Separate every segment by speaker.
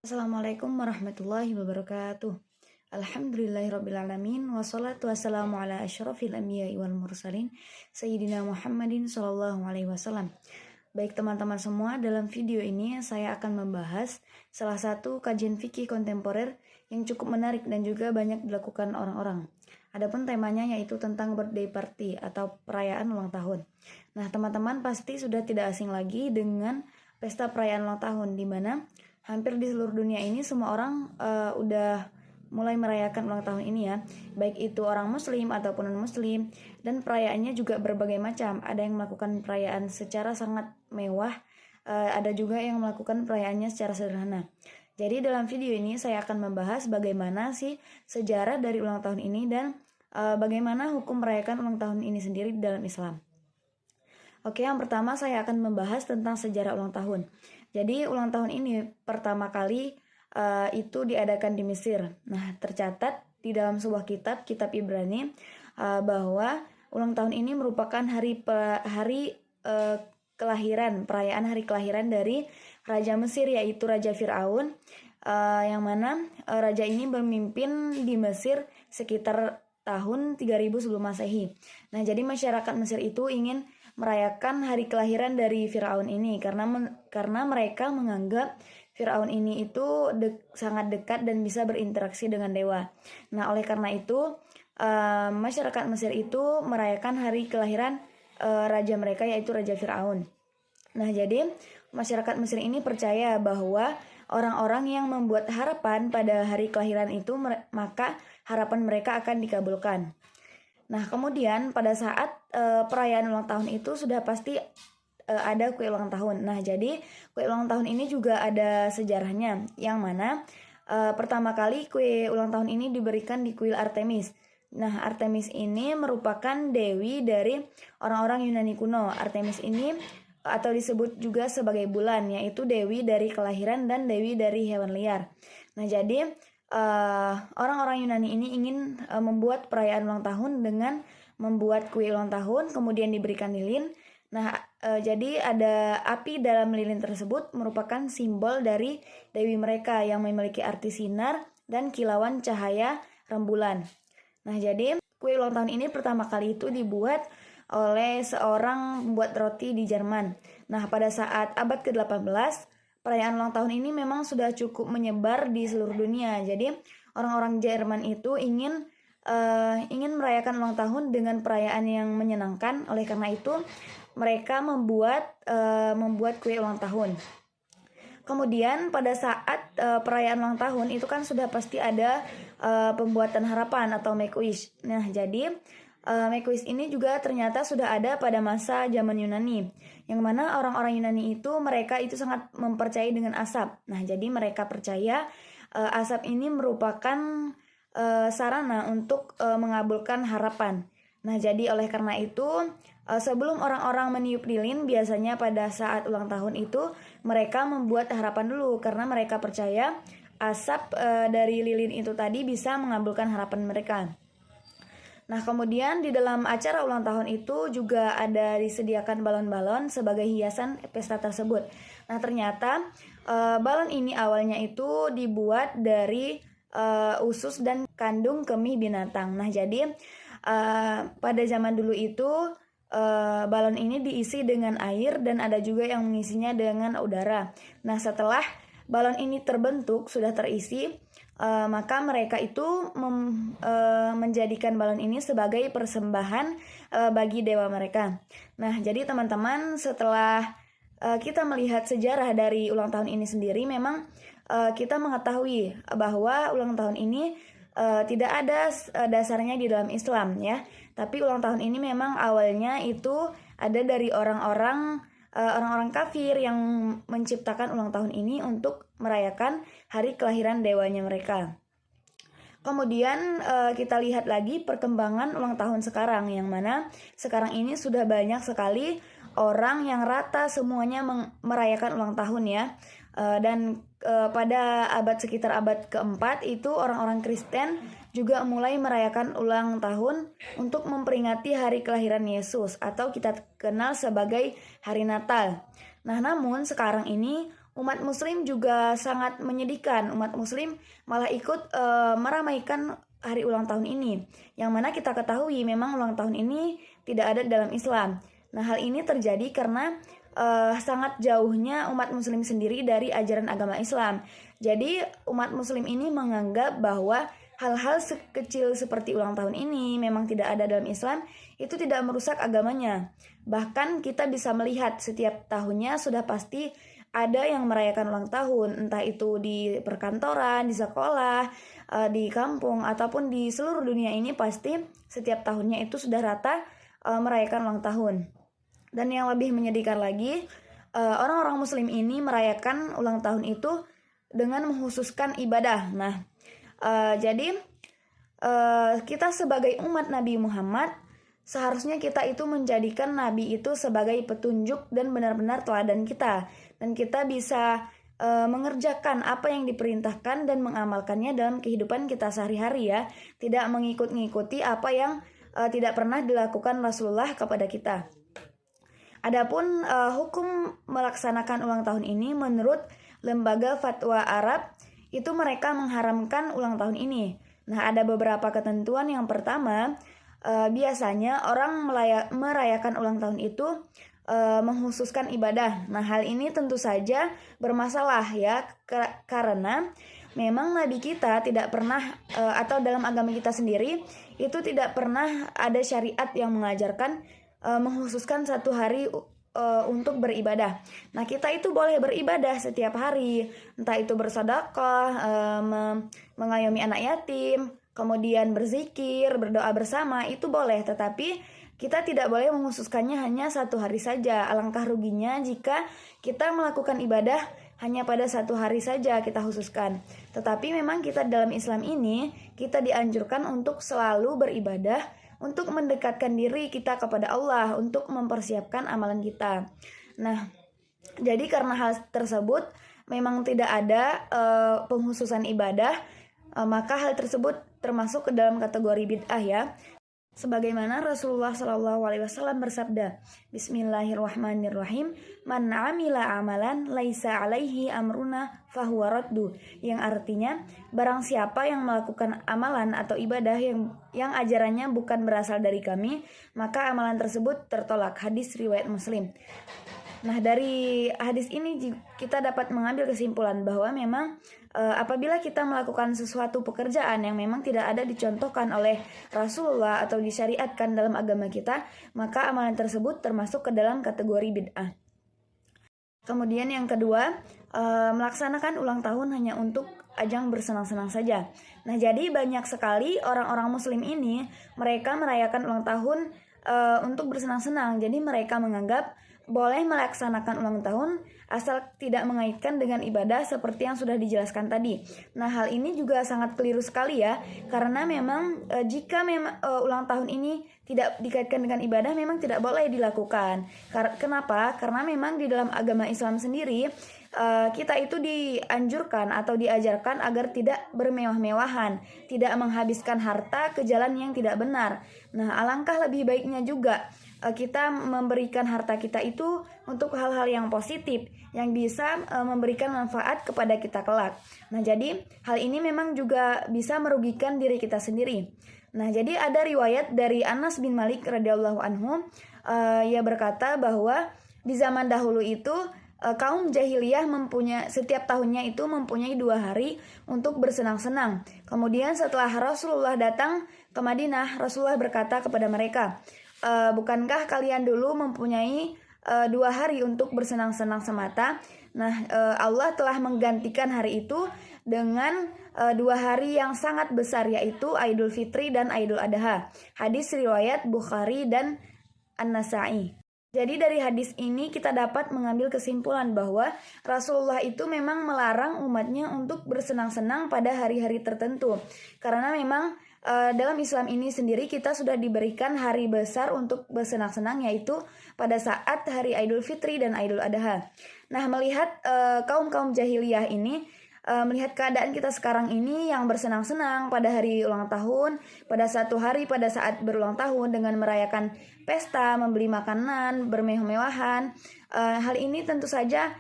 Speaker 1: Assalamualaikum warahmatullahi wabarakatuh. Alhamdulillahirrabbilalamin. Wassalatu wassalamu ala asyrafil anbiya'i wal mursalin Sayyidina Muhammadin sallallahu alaihi wasallam. Baik teman-teman semua, dalam video ini saya akan membahas salah satu kajian fikih kontemporer yang cukup menarik dan juga banyak dilakukan orang-orang. Adapun temanya yaitu tentang birthday party atau perayaan ulang tahun. Nah, teman-teman pasti sudah tidak asing lagi dengan pesta perayaan ulang tahun, di mana hampir di seluruh dunia ini semua orang udah mulai merayakan ulang tahun ini ya, baik itu orang muslim ataupun non muslim, dan perayaannya juga berbagai macam. Ada yang melakukan perayaan secara sangat mewah, ada juga yang melakukan perayaannya secara sederhana. Jadi dalam video ini saya akan membahas bagaimana sih sejarah dari ulang tahun ini dan bagaimana hukum merayakan ulang tahun ini sendiri di dalam Islam. Oke, yang pertama saya akan membahas tentang sejarah ulang tahun. Jadi ulang tahun ini pertama kali itu diadakan di Mesir. Nah, tercatat di dalam sebuah kitab Ibrani bahwa ulang tahun ini merupakan perayaan hari kelahiran dari Raja Mesir, yaitu Raja Fir'aun, yang mana raja ini memimpin di Mesir sekitar tahun 3000 sebelum Masehi. Nah, jadi masyarakat Mesir itu ingin merayakan hari kelahiran dari Firaun ini karena mereka menganggap Firaun ini itu sangat dekat dan bisa berinteraksi dengan dewa. Nah, oleh karena itu masyarakat Mesir itu merayakan hari kelahiran raja mereka, yaitu Raja Firaun. Nah, jadi masyarakat Mesir ini percaya bahwa orang-orang yang membuat harapan pada hari kelahiran itu, maka harapan mereka akan dikabulkan. Nah, kemudian pada saat perayaan ulang tahun itu sudah pasti ada kue ulang tahun. Nah, jadi kue ulang tahun ini juga ada sejarahnya, yang mana pertama kali kue ulang tahun ini diberikan di kuil Artemis. Nah, Artemis ini merupakan dewi dari orang-orang Yunani kuno. Artemis ini atau disebut juga sebagai bulan, yaitu dewi dari kelahiran dan dewi dari hewan liar. Nah, jadi orang-orang Yunani ini ingin membuat perayaan ulang tahun dengan membuat kue ulang tahun, kemudian diberikan lilin. Nah, jadi ada api dalam lilin tersebut merupakan simbol dari dewi mereka yang memiliki arti sinar dan kilauan cahaya rembulan. Nah, jadi kue ulang tahun ini pertama kali itu dibuat oleh seorang pembuat roti di Jerman. Nah, pada saat abad ke-18, perayaan ulang tahun ini memang sudah cukup menyebar di seluruh dunia. Jadi orang-orang Jerman itu ingin merayakan ulang tahun dengan perayaan yang menyenangkan. Oleh karena itu mereka membuat kue ulang tahun. Kemudian pada saat perayaan ulang tahun itu kan sudah pasti ada pembuatan harapan atau make wish. Nah, jadi make wish ini juga ternyata sudah ada pada masa zaman Yunani, yang mana orang-orang Yunani itu mereka itu sangat mempercayai dengan asap. Nah, jadi mereka percaya asap ini merupakan sarana untuk mengabulkan harapan. Nah, jadi oleh karena itu sebelum orang-orang meniup lilin, biasanya pada saat ulang tahun itu mereka membuat harapan dulu, karena mereka percaya asap dari lilin itu tadi bisa mengabulkan harapan mereka. Nah, kemudian di dalam acara ulang tahun itu juga ada disediakan balon-balon sebagai hiasan pesta tersebut. Nah, ternyata balon ini awalnya itu dibuat dari usus dan kandung kemih binatang. Nah, jadi pada zaman dulu itu balon ini diisi dengan air dan ada juga yang mengisinya dengan udara. Nah, setelah balon ini terbentuk, sudah terisi, maka mereka itu menjadikan balon ini sebagai persembahan bagi dewa mereka. Nah, jadi teman-teman, setelah kita melihat sejarah dari ulang tahun ini sendiri, memang kita mengetahui bahwa ulang tahun ini tidak ada dasarnya di dalam Islam ya. Tapi ulang tahun ini memang awalnya itu ada dari orang-orang kafir yang menciptakan ulang tahun ini untuk merayakan hari kelahiran dewanya mereka. Kemudian kita lihat lagi perkembangan ulang tahun sekarang, yang mana sekarang ini sudah banyak sekali orang yang rata semuanya merayakan ulang tahun ya. Dan pada sekitar abad keempat itu orang-orang Kristen juga mulai merayakan ulang tahun untuk memperingati hari kelahiran Yesus, atau kita kenal sebagai hari Natal. Nah, namun sekarang ini umat muslim juga sangat menyedihkan. Umat muslim malah ikut meramaikan hari ulang tahun ini, yang mana kita ketahui memang ulang tahun ini tidak ada dalam Islam. Nah, hal ini terjadi karena sangat jauhnya umat muslim sendiri dari ajaran agama Islam. Jadi umat muslim ini menganggap bahwa hal-hal sekecil seperti ulang tahun ini memang tidak ada dalam Islam, itu tidak merusak agamanya. Bahkan kita bisa melihat setiap tahunnya sudah pasti ada yang merayakan ulang tahun, entah itu di perkantoran, di sekolah, di kampung, ataupun di seluruh dunia ini pasti setiap tahunnya itu sudah rata merayakan ulang tahun. Dan yang lebih menyedihkan lagi, orang-orang muslim ini merayakan ulang tahun itu dengan menghususkan ibadah. Nah, jadi kita sebagai umat Nabi Muhammad, seharusnya kita itu menjadikan Nabi itu sebagai petunjuk dan benar-benar teladan kita. Dan kita bisa mengerjakan apa yang diperintahkan dan mengamalkannya dalam kehidupan kita sehari-hari ya. Tidak mengikut-ngikuti apa yang tidak pernah dilakukan Rasulullah kepada kita. Adapun hukum melaksanakan ulang tahun ini menurut Lembaga Fatwa Arab, itu mereka mengharamkan ulang tahun ini. Nah, ada beberapa ketentuan. Yang pertama, biasanya orang merayakan ulang tahun itu menghususkan ibadah. Nah, hal ini tentu saja bermasalah ya, karena memang Nabi kita tidak pernah atau dalam agama kita sendiri itu tidak pernah ada syariat yang mengajarkan menghususkan satu hari untuk beribadah. Nah, kita itu boleh beribadah setiap hari, entah itu bersedekah, mengayomi anak yatim, kemudian berzikir, berdoa bersama, itu boleh. Tetapi kita tidak boleh menghususkannya hanya satu hari saja. Alangkah ruginya jika kita melakukan ibadah hanya pada satu hari saja kita khususkan. Tetapi memang kita dalam Islam ini, kita dianjurkan untuk selalu beribadah, untuk mendekatkan diri kita kepada Allah, untuk mempersiapkan amalan kita. Nah, jadi karena hal tersebut memang tidak ada penghususan ibadah, maka hal tersebut termasuk ke dalam kategori bid'ah ya. Sebagaimana Rasulullah SAW bersabda, Bismillahirrahmanirrahim, Man amila amalan laisa alaihi amruna fahuwa raddu, yang artinya barang siapa yang melakukan amalan atau ibadah yang ajarannya bukan berasal dari kami, maka amalan tersebut tertolak. Hadis riwayat Muslim. Nah, dari hadis ini kita dapat mengambil kesimpulan bahwa memang apabila kita melakukan sesuatu pekerjaan yang memang tidak ada dicontohkan oleh Rasulullah atau disyariatkan dalam agama kita, maka amalan tersebut termasuk ke dalam kategori bid'ah. Kemudian yang kedua, melaksanakan ulang tahun hanya untuk ajang bersenang-senang saja. Nah, jadi banyak sekali orang-orang muslim ini, mereka merayakan ulang tahun untuk bersenang-senang. Jadi mereka menganggap boleh melaksanakan ulang tahun asal tidak mengaitkan dengan ibadah seperti yang sudah dijelaskan tadi. Nah, hal ini juga sangat keliru sekali ya, karena memang jika memang ulang tahun ini tidak dikaitkan dengan ibadah, memang tidak boleh dilakukan. Kenapa? Karena memang di dalam agama Islam sendiri kita itu dianjurkan atau diajarkan agar tidak bermewah-mewahan, tidak menghabiskan harta ke jalan yang tidak benar. Nah, alangkah lebih baiknya juga kita memberikan harta kita itu untuk hal-hal yang positif, yang bisa memberikan manfaat kepada kita kelak. Nah, jadi hal ini memang juga bisa merugikan diri kita sendiri. Nah, jadi ada riwayat dari Anas bin Malik radhiyallahu anhu, ia berkata bahwa di zaman dahulu itu kaum jahiliyah setiap tahunnya itu mempunyai 2 hari untuk bersenang-senang. Kemudian setelah Rasulullah datang ke Madinah, Rasulullah berkata kepada mereka, bukankah kalian dulu mempunyai 2 hari untuk bersenang-senang semata? Nah, Allah telah menggantikan hari itu dengan 2 hari yang sangat besar, yaitu Idul Fitri dan Idul Adha. Hadis riwayat Bukhari dan An-Nasa'i. Jadi dari hadis ini kita dapat mengambil kesimpulan bahwa Rasulullah itu memang melarang umatnya untuk bersenang-senang pada hari-hari tertentu. Karena memang dalam Islam ini sendiri kita sudah diberikan hari besar untuk bersenang-senang, yaitu pada saat hari Idul Fitri dan Idul Adha. Nah, melihat kaum-kaum jahiliyah ini, melihat keadaan kita sekarang ini yang bersenang-senang pada hari ulang tahun, pada satu hari pada saat berulang tahun dengan merayakan pesta, membeli makanan, bermewah-mewahan, hal ini tentu saja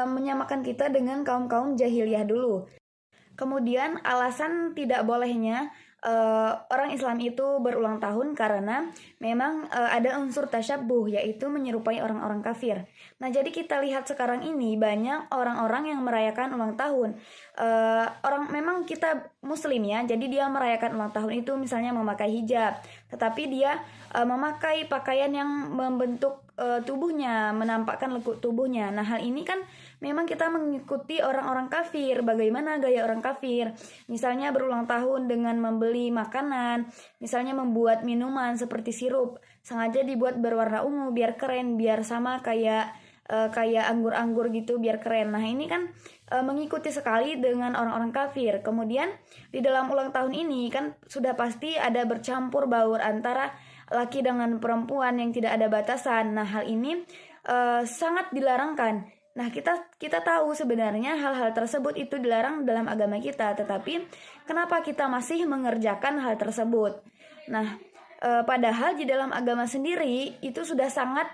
Speaker 1: menyamakan kita dengan kaum-kaum jahiliyah dulu. Kemudian alasan tidak bolehnya orang Islam itu berulang tahun karena memang ada unsur tasyabbuh, yaitu menyerupai orang-orang kafir. Nah, jadi kita lihat sekarang ini banyak orang-orang yang merayakan ulang tahun. Orang memang kita muslim ya, jadi dia merayakan ulang tahun itu misalnya memakai hijab, tetapi dia memakai pakaian yang membentuk tubuhnya, menampakkan lekuk tubuhnya. Nah, hal ini kan memang kita mengikuti orang-orang kafir. Bagaimana gaya orang kafir? Misalnya berulang tahun dengan membeli makanan, misalnya membuat minuman seperti sirup, sengaja dibuat berwarna ungu biar keren, biar sama kayak anggur-anggur gitu, biar keren. Nah, ini kan mengikuti sekali dengan orang-orang kafir. Kemudian di dalam ulang tahun ini kan sudah pasti ada bercampur baur antara laki dengan perempuan yang tidak ada batasan. Nah, hal ini sangat dilarangkan. Nah, kita tahu sebenarnya hal-hal tersebut itu dilarang dalam agama kita, tetapi kenapa kita masih mengerjakan hal tersebut? Nah, padahal di dalam agama sendiri itu sudah sangat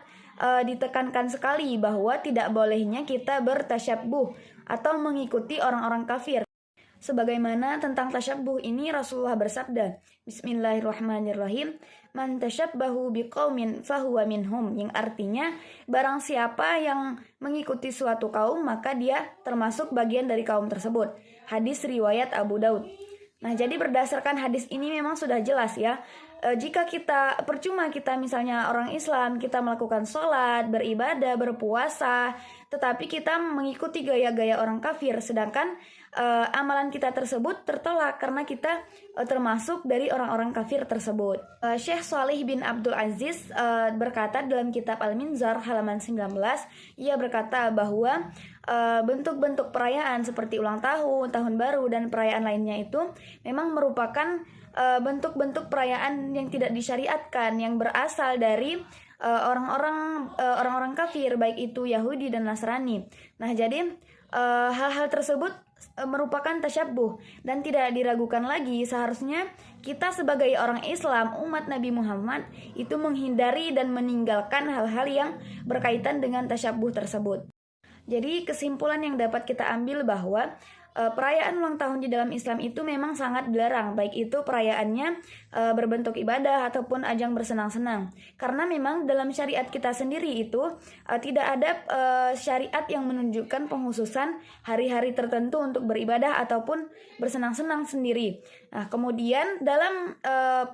Speaker 1: ditekankan sekali bahwa tidak bolehnya kita bertasyabbuh atau mengikuti orang-orang kafir. Sebagaimana tentang tasyabbuh ini Rasulullah bersabda, Bismillahirrahmanirrahim, man tasyabbahu biqaumin fahuwa minhum, yang artinya barang siapa yang mengikuti suatu kaum maka dia termasuk bagian dari kaum tersebut. Hadis riwayat Abu Daud. Nah, jadi berdasarkan hadis ini memang sudah jelas ya, jika kita percuma kita misalnya orang Islam, kita melakukan sholat, beribadah, berpuasa, tetapi kita mengikuti gaya-gaya orang kafir, sedangkan amalan kita tersebut tertolak karena kita termasuk dari orang-orang kafir tersebut. Syekh Shalih bin Abdul Aziz berkata dalam kitab Al-Minzar halaman 19, ia berkata bahwa bentuk-bentuk perayaan seperti ulang tahun, tahun baru, dan perayaan lainnya itu memang merupakan bentuk-bentuk perayaan yang tidak disyariatkan, yang berasal dari orang-orang kafir, baik itu Yahudi dan Nasrani. Nah, jadi hal-hal tersebut merupakan tasyabbuh dan tidak diragukan lagi seharusnya kita sebagai orang Islam, umat Nabi Muhammad, itu menghindari dan meninggalkan hal-hal yang berkaitan dengan tasyabbuh tersebut. Jadi kesimpulan yang dapat kita ambil bahwa perayaan ulang tahun di dalam Islam itu memang sangat dilarang, baik itu perayaannya berbentuk ibadah ataupun ajang bersenang-senang. Karena memang dalam syariat kita sendiri itu tidak ada syariat yang menunjukkan penghususan hari-hari tertentu untuk beribadah ataupun bersenang-senang sendiri. Nah, kemudian dalam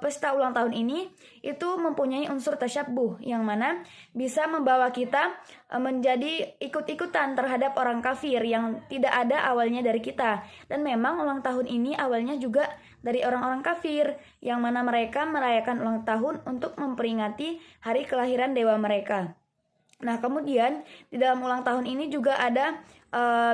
Speaker 1: pesta ulang tahun ini itu mempunyai unsur tasyabbuh yang mana bisa membawa kita menjadi ikut-ikutan terhadap orang kafir yang tidak ada awalnya dari kita. Dan memang ulang tahun ini awalnya juga dari orang-orang kafir yang mana mereka merayakan ulang tahun untuk memperingati hari kelahiran dewa mereka. Nah, kemudian di dalam ulang tahun ini juga ada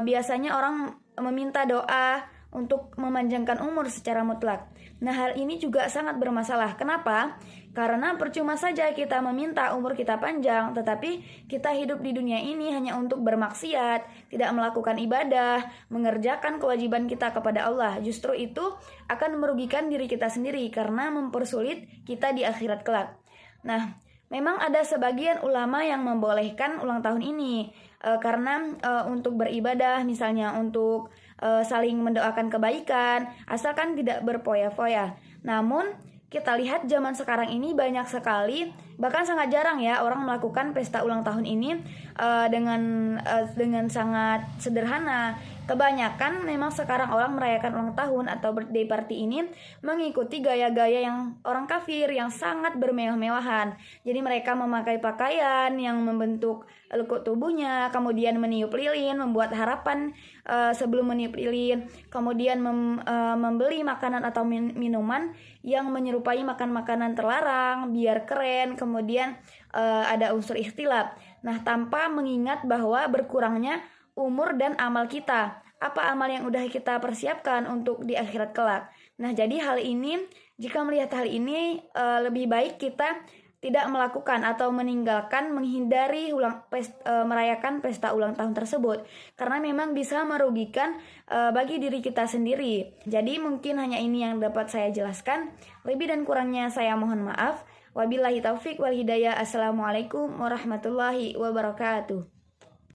Speaker 1: biasanya orang meminta doa untuk memanjangkan umur secara mutlak. Nah, hal ini juga sangat bermasalah. Kenapa? Karena percuma saja kita meminta umur kita panjang, tetapi kita hidup di dunia ini hanya untuk bermaksiat, tidak melakukan ibadah, mengerjakan kewajiban kita kepada Allah. Justru itu akan merugikan diri kita sendiri karena mempersulit kita di akhirat kelak. Nah, memang ada sebagian ulama yang membolehkan ulang tahun ini karena untuk beribadah, misalnya untuk saling mendoakan kebaikan, asalkan tidak berfoya-foya. Namun kita lihat zaman sekarang ini banyak sekali, bahkan sangat jarang ya orang melakukan pesta ulang tahun ini dengan sangat sederhana. Kebanyakan memang sekarang orang merayakan ulang tahun atau birthday party ini mengikuti gaya-gaya yang orang kafir yang sangat bermewah-mewahan. Jadi mereka memakai pakaian yang membentuk lekuk tubuhnya, kemudian meniup lilin, membuat harapan sebelum meniup lilin, kemudian membeli makanan atau minuman yang menyerupai makanan terlarang biar keren, kemudian ada unsur ikhtilaf. Nah, tanpa mengingat bahwa berkurangnya umur dan amal kita. Apa amal yang udah kita persiapkan untuk di akhirat kelak. Nah, jadi hal ini, jika melihat hal ini, lebih baik kita tidak melakukan atau meninggalkan, menghindari merayakan pesta ulang tahun tersebut. Karena memang bisa merugikan bagi diri kita sendiri. Jadi mungkin hanya ini yang dapat saya jelaskan. Lebih dan kurangnya saya mohon maaf. Wabillahi taufik wal hidayah. Assalamualaikum warahmatullahi wabarakatuh.